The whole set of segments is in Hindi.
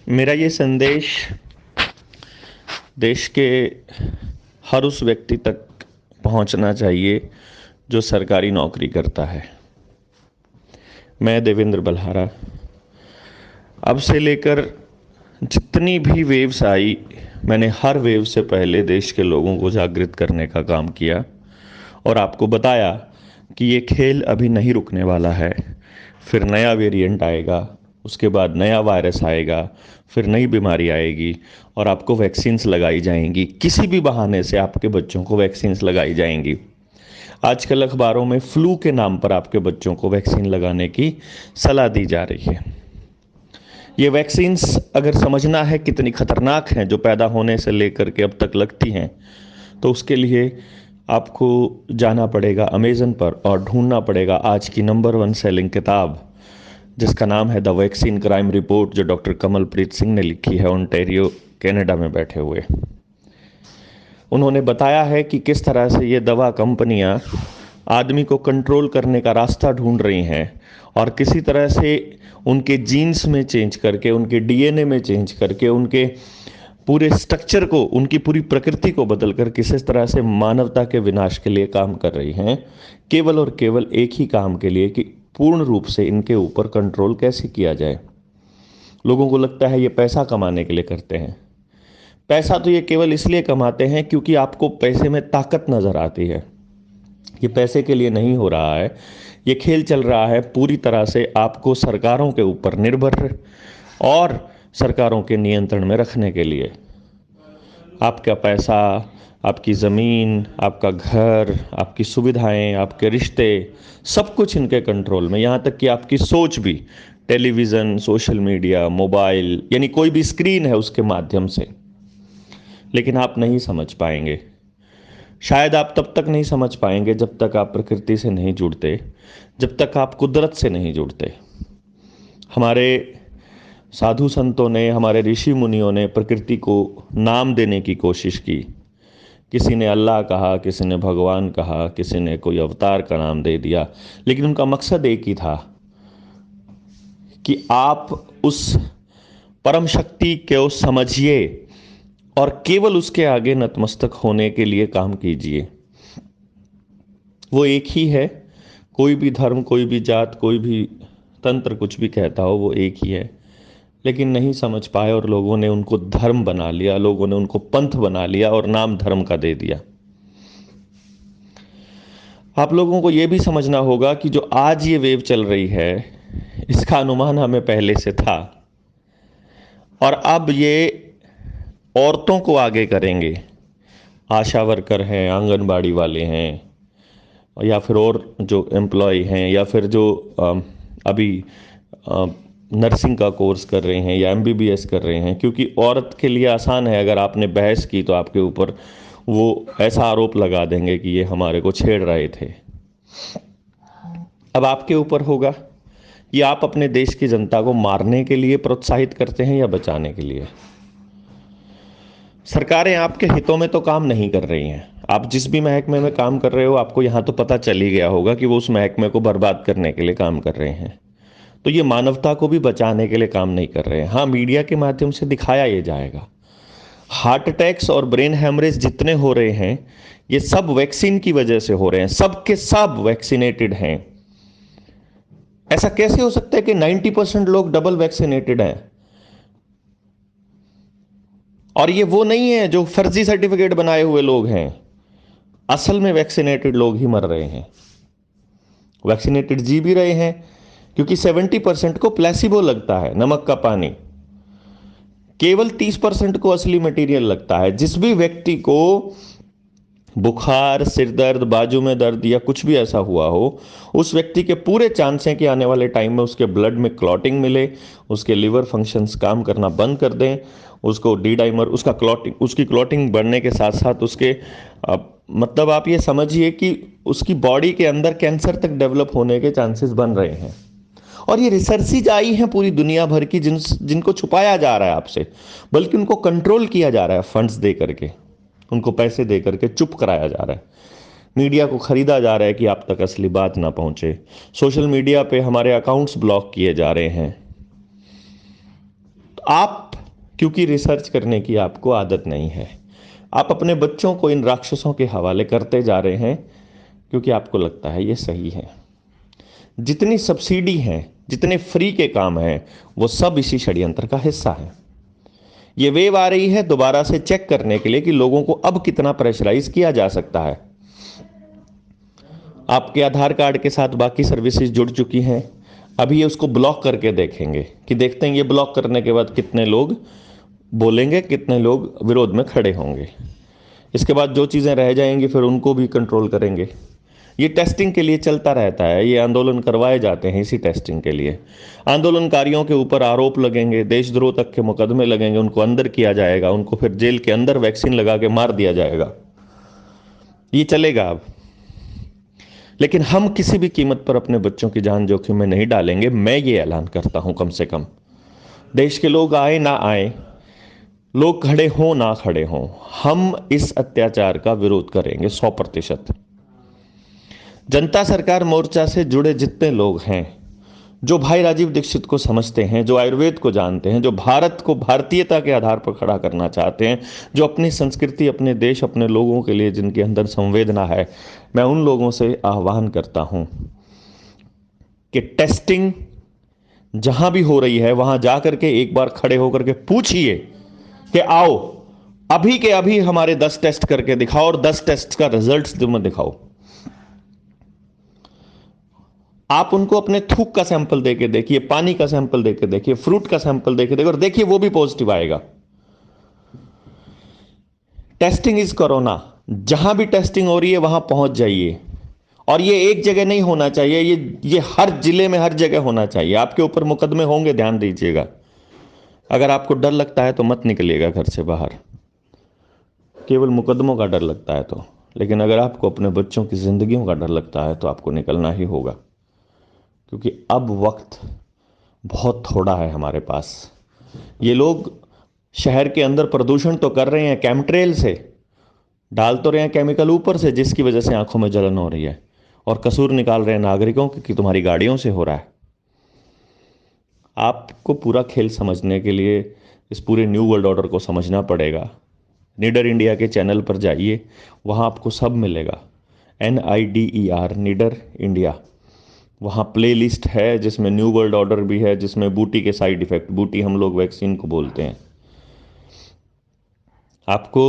मेरा ये संदेश देश के हर उस व्यक्ति तक पहुंचना चाहिए जो सरकारी नौकरी करता है। मैं देवेंद्र बल्हारा अब से लेकर जितनी भी वेव्स आई, मैंने हर वेव से पहले देश के लोगों को जागृत करने का काम किया और आपको बताया कि ये खेल अभी नहीं रुकने वाला है। फिर नया वेरिएंट आएगा, उसके बाद नया वायरस आएगा, फिर नई बीमारी आएगी और आपको वैक्सीन्स लगाई जाएंगी। किसी भी बहाने से आपके बच्चों को वैक्सीन्स लगाई जाएंगी। आजकल अखबारों में फ्लू के नाम पर आपके बच्चों को वैक्सीन लगाने की सलाह दी जा रही है। ये वैक्सीन्स अगर समझना है कितनी खतरनाक हैं, जो पैदा होने से लेकर के अब तक लगती हैं, तो उसके लिए आपको जाना पड़ेगा अमेज़न पर और ढूंढना पड़ेगा आज की नंबर 1 सेलिंग किताब, जिसका नाम है द वैक्सीन क्राइम रिपोर्ट, जो डॉक्टर कमलप्रीत सिंह ने लिखी है, ओंटारियो कनाडा में बैठे हुए। उन्होंने बताया है कि किस तरह से ये दवा कंपनियां आदमी को कंट्रोल करने का रास्ता ढूंढ रही हैं और किसी तरह से उनके जीन्स में चेंज करके, उनके डीएनए में चेंज करके, उनके पूरे स्ट्रक्चर को, उनकी पूरी प्रकृति को बदल कर किस तरह से मानवता के विनाश के लिए काम कर रही हैं, केवल और केवल एक ही काम के लिए कि पूर्ण रूप से इनके ऊपर कंट्रोल कैसे किया जाए। लोगों को लगता है ये पैसा कमाने के लिए करते हैं। पैसा तो ये केवल इसलिए कमाते हैं क्योंकि आपको पैसे में ताकत नजर आती है। ये पैसे के लिए नहीं हो रहा है। ये खेल चल रहा है पूरी तरह से आपको सरकारों के ऊपर निर्भर और सरकारों के नियंत्रण में रखने के लिए। आपका पैसा, आपकी ज़मीन, आपका घर, आपकी सुविधाएं, आपके रिश्ते, सब कुछ इनके कंट्रोल में। यहाँ तक कि आपकी सोच भी, टेलीविज़न, सोशल मीडिया, मोबाइल, यानी कोई भी स्क्रीन है उसके माध्यम से। लेकिन आप नहीं समझ पाएंगे। शायद आप तब तक नहीं समझ पाएंगे जब तक आप प्रकृति से नहीं जुड़ते, जब तक आप कुदरत से नहीं जुड़ते। हमारे साधु संतों ने, हमारे ऋषि मुनियों ने प्रकृति को नाम देने की कोशिश की। किसी ने अल्लाह कहा, किसी ने भगवान कहा, किसी ने कोई अवतार का नाम दे दिया, लेकिन उनका मकसद एक ही था कि आप उस परम शक्ति को समझिए और केवल उसके आगे नतमस्तक होने के लिए काम कीजिए। वो एक ही है। कोई भी धर्म, कोई भी जात, कोई भी तंत्र कुछ भी कहता हो, वो एक ही है। लेकिन नहीं समझ पाए और लोगों ने उनको धर्म बना लिया, लोगों ने उनको पंथ बना लिया और नाम धर्म का दे दिया। आप लोगों को यह भी समझना होगा कि जो आज ये वेव चल रही है, इसका अनुमान हमें पहले से था और अब ये औरतों को आगे करेंगे। आशा वर्कर हैं, आंगनबाड़ी वाले हैं, या फिर और जो एम्प्लॉय हैं, या फिर जो अभी नर्सिंग का कोर्स कर रहे हैं या एमबीबीएस कर रहे हैं। क्योंकि औरत के लिए आसान है, अगर आपने बहस की तो आपके ऊपर वो ऐसा आरोप लगा देंगे कि ये हमारे को छेड़ रहे थे। अब आपके ऊपर होगा, ये आप अपने देश की जनता को मारने के लिए प्रोत्साहित करते हैं या बचाने के लिए। सरकारें आपके हितों में तो काम नहीं कर रही हैं। आप जिस भी महकमे में काम कर रहे हो, आपको यहाँ तो पता चल ही गया होगा कि वो उस महकमे को बर्बाद करने के लिए काम कर रहे हैं। तो ये मानवता को भी बचाने के लिए काम नहीं कर रहे हैं। हाँ, मीडिया के माध्यम से दिखाया ये जाएगा। हार्ट अटैक्स और ब्रेन हैमरेज जितने हो रहे हैं, ये सब वैक्सीन की वजह से हो रहे हैं। सब के सब वैक्सीनेटेड हैं। ऐसा कैसे हो सकता है कि 90% लोग डबल वैक्सीनेटेड हैं? और ये वो नहीं है जो फर्जी सर्टिफिकेट बनाए हुए लोग हैं। असल में वैक्सीनेटेड लोग ही मर रहे हैं। वैक्सीनेटेड जी भी रहे हैं, क्योंकि 70% को प्लेसिबो लगता है, नमक का पानी। केवल 30% को असली मटेरियल लगता है। जिस भी व्यक्ति को बुखार, सिर दर्द, बाजू में दर्द या कुछ भी ऐसा हुआ हो, उस व्यक्ति के पूरे चांस हैं कि आने वाले टाइम में उसके ब्लड में क्लॉटिंग मिले, उसके लिवर फंक्शंस काम करना बंद कर दें, उसको डी डाइमर, उसकी क्लॉटिंग बढ़ने के साथ साथ उसके मतलब आप ये समझिए कि उसकी बॉडी के अंदर कैंसर तक डेवलप होने के चांसेस बन रहे हैं। और ये रिसर्चेज आई हैं पूरी दुनिया भर की, जिनको छुपाया जा रहा है आपसे, बल्कि उनको कंट्रोल किया जा रहा है फंड्स दे करके, उनको पैसे दे करके चुप कराया जा रहा है। मीडिया को खरीदा जा रहा है कि आप तक असली बात ना पहुंचे। सोशल मीडिया पे हमारे अकाउंट्स ब्लॉक किए जा रहे हैं। तो आप क्योंकि रिसर्च करने की आपको आदत नहीं है। आप अपने बच्चों को इन राक्षसों के हवाले करते जा रहे हैं क्योंकि आपको लगता है ये सही है। जितनी सब्सिडी है, जितने फ्री के काम हैं, वो सब इसी षड्यंत्र का हिस्सा है। ये वेव आ रही है दोबारा से चेक करने के लिए कि लोगों को अब कितना प्रेशराइज किया जा सकता है। आपके आधार कार्ड के साथ बाकी सर्विसेज जुड़ चुकी हैं, अभी ये उसको ब्लॉक करके देखेंगे कि देखते हैं ये ब्लॉक करने के बाद कितने लोग बोलेंगे, कितने लोग विरोध में खड़े होंगे। इसके बाद जो चीज़ें रह जाएंगी फिर उनको भी कंट्रोल करेंगे। ये टेस्टिंग के लिए चलता रहता है, ये आंदोलन करवाए जाते हैं इसी टेस्टिंग के लिए। आंदोलनकारियों के ऊपर आरोप लगेंगे, देशद्रोह तक के मुकदमे लगेंगे, उनको अंदर किया जाएगा, उनको फिर जेल के अंदर वैक्सीन लगा के मार दिया जाएगा। ये चलेगा अब। लेकिन हम किसी भी कीमत पर अपने बच्चों की जान जोखिम में नहीं डालेंगे। मैं ये ऐलान करता हूं, कम से कम देश के लोग आए ना आए, लोग खड़े हों ना खड़े हों, हम इस अत्याचार का विरोध करेंगे 100%। जनता सरकार मोर्चा से जुड़े जितने लोग हैं, जो भाई राजीव दीक्षित को समझते हैं, जो आयुर्वेद को जानते हैं, जो भारत को भारतीयता के आधार पर खड़ा करना चाहते हैं, जो अपनी संस्कृति, अपने देश, अपने लोगों के लिए जिनके अंदर संवेदना है, मैं उन लोगों से आह्वान करता हूं कि टेस्टिंग जहां भी हो रही है वहां जाकर के एक बार खड़े होकर के पूछिए कि आओ अभी के अभी हमारे 10 टेस्ट करके दिखाओ और 10 टेस्ट का रिजल्ट तुम्हें दिखाओ। आप उनको अपने थूक का सैंपल देके देखिए, पानी का सैंपल देके देखिए, फ्रूट का सैंपल देके देखिए और देखिए वो भी पॉजिटिव आएगा। Testing is corona. जहां भी टेस्टिंग हो रही है वहां पहुंच जाइए। और ये एक जगह नहीं होना चाहिए, ये हर जिले में हर जगह होना चाहिए। आपके ऊपर मुकदमे होंगे, ध्यान दीजिएगा। अगर आपको डर लगता है तो मत निकलिएगा घर से बाहर, केवल मुकदमों का डर लगता है तो। लेकिन अगर आपको अपने बच्चों की जिंदगियों का डर लगता है तो आपको निकलना ही होगा, क्योंकि अब वक्त बहुत थोड़ा है हमारे पास। ये लोग शहर के अंदर प्रदूषण तो कर रहे हैं, केमिट्रेल से डाल तो रहे हैं केमिकल ऊपर से, जिसकी वजह से आंखों में जलन हो रही है, और कसूर निकाल रहे हैं नागरिकों कि तुम्हारी गाड़ियों से हो रहा है। आपको पूरा खेल समझने के लिए इस पूरे न्यू वर्ल्ड ऑर्डर को समझना पड़ेगा। निडर इंडिया के चैनल पर जाइए, वहाँ आपको सब मिलेगा। NIDER, निडर इंडिया। वहाँ प्ले लिस्ट है जिसमें न्यू वर्ल्ड ऑर्डर भी है, जिसमें बूटी के साइड इफेक्ट, बूटी हम लोग वैक्सीन को बोलते हैं। आपको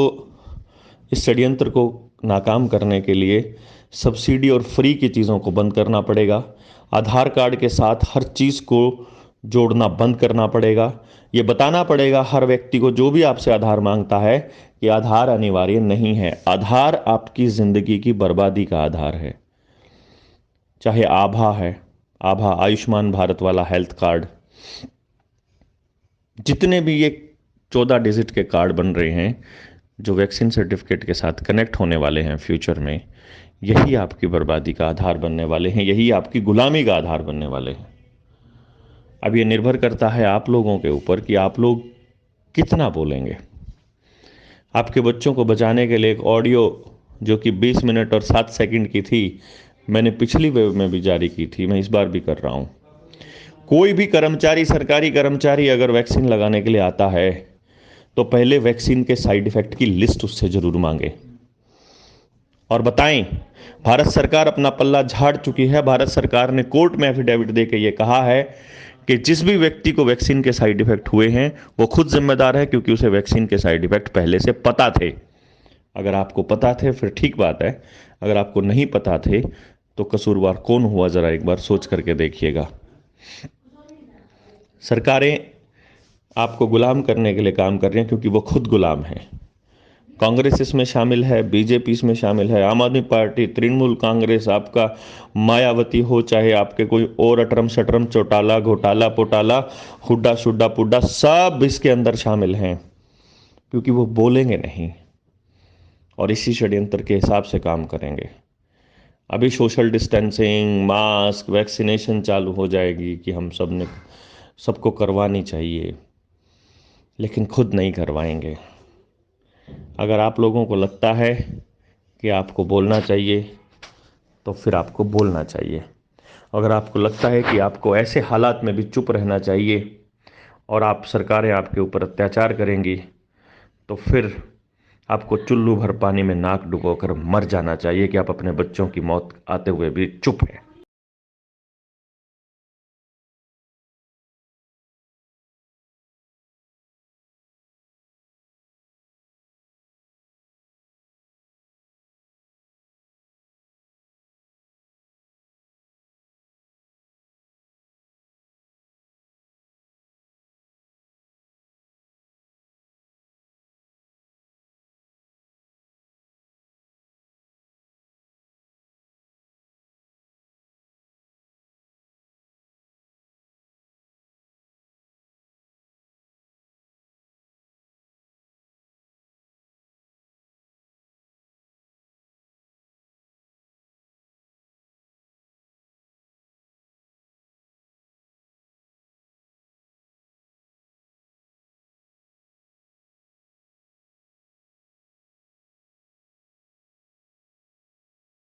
इस षड्यंत्र को नाकाम करने के लिए सब्सिडी और फ्री की चीज़ों को बंद करना पड़ेगा। आधार कार्ड के साथ हर चीज़ को जोड़ना बंद करना पड़ेगा। ये बताना पड़ेगा हर व्यक्ति को जो भी आपसे आधार मांगता है कि आधार अनिवार्य नहीं है। आधार आपकी ज़िंदगी की बर्बादी का आधार है। चाहे आभा है, आभा आयुष्मान भारत वाला हेल्थ कार्ड, जितने भी ये 14 डिजिट के कार्ड बन रहे हैं जो वैक्सीन सर्टिफिकेट के साथ कनेक्ट होने वाले हैं फ्यूचर में, यही आपकी बर्बादी का आधार बनने वाले हैं, यही आपकी गुलामी का आधार बनने वाले हैं। अब ये निर्भर करता है आप लोगों के ऊपर कि आप लोग कितना बोलेंगे। आपके बच्चों को बचाने के लिए एक ऑडियो जो कि 20 मिनट और 7 सेकंड की थी, मैंने पिछली वेव में भी जारी की थी, मैं इस बार भी कर रहा हूँ। कोई भी कर्मचारी, सरकारी कर्मचारी अगर वैक्सीन लगाने के लिए आता है तो पहले वैक्सीन के साइड इफेक्ट की लिस्ट उससे जरूर मांगे और बताएं। भारत सरकार अपना पल्ला झाड़ चुकी है। भारत सरकार ने कोर्ट में एफिडेविट देकर यह कहा है कि जिस भी व्यक्ति को वैक्सीन के साइड इफेक्ट हुए हैं वो खुद जिम्मेदार है, क्योंकि उसे वैक्सीन के साइड इफेक्ट पहले से पता थे। अगर आपको पता थे फिर ठीक बात है, अगर आपको नहीं पता थे तो कसूरवार कौन हुआ, जरा एक बार सोच करके देखिएगा। सरकारें आपको गुलाम करने के लिए काम कर रही हैं क्योंकि वो खुद गुलाम हैं। कांग्रेस इसमें शामिल है, बीजेपी इसमें शामिल है, आम आदमी पार्टी, तृणमूल कांग्रेस, आपका मायावती हो, चाहे आपके कोई और अटरम शटरम चौटाला घोटाला पोटाला हुड्डा शुड्डा पुड्डा, सब इसके अंदर शामिल हैं, क्योंकि वो बोलेंगे नहीं और इसी षड्यंत्र के हिसाब से काम करेंगे। अभी सोशल डिस्टेंसिंग, मास्क, वैक्सीनेशन चालू हो जाएगी कि हम सबको करवानी चाहिए, लेकिन खुद नहीं करवाएंगे। अगर आप लोगों को लगता है कि आपको बोलना चाहिए तो फिर आपको बोलना चाहिए। अगर आपको लगता है कि आपको ऐसे हालात में भी चुप रहना चाहिए और आप सरकारें आपके ऊपर अत्याचार करेंगी तो फिर आपको चुल्लू भर पानी में नाक डुबोकर मर जाना चाहिए कि आप अपने बच्चों की मौत आते हुए भी चुप हैं।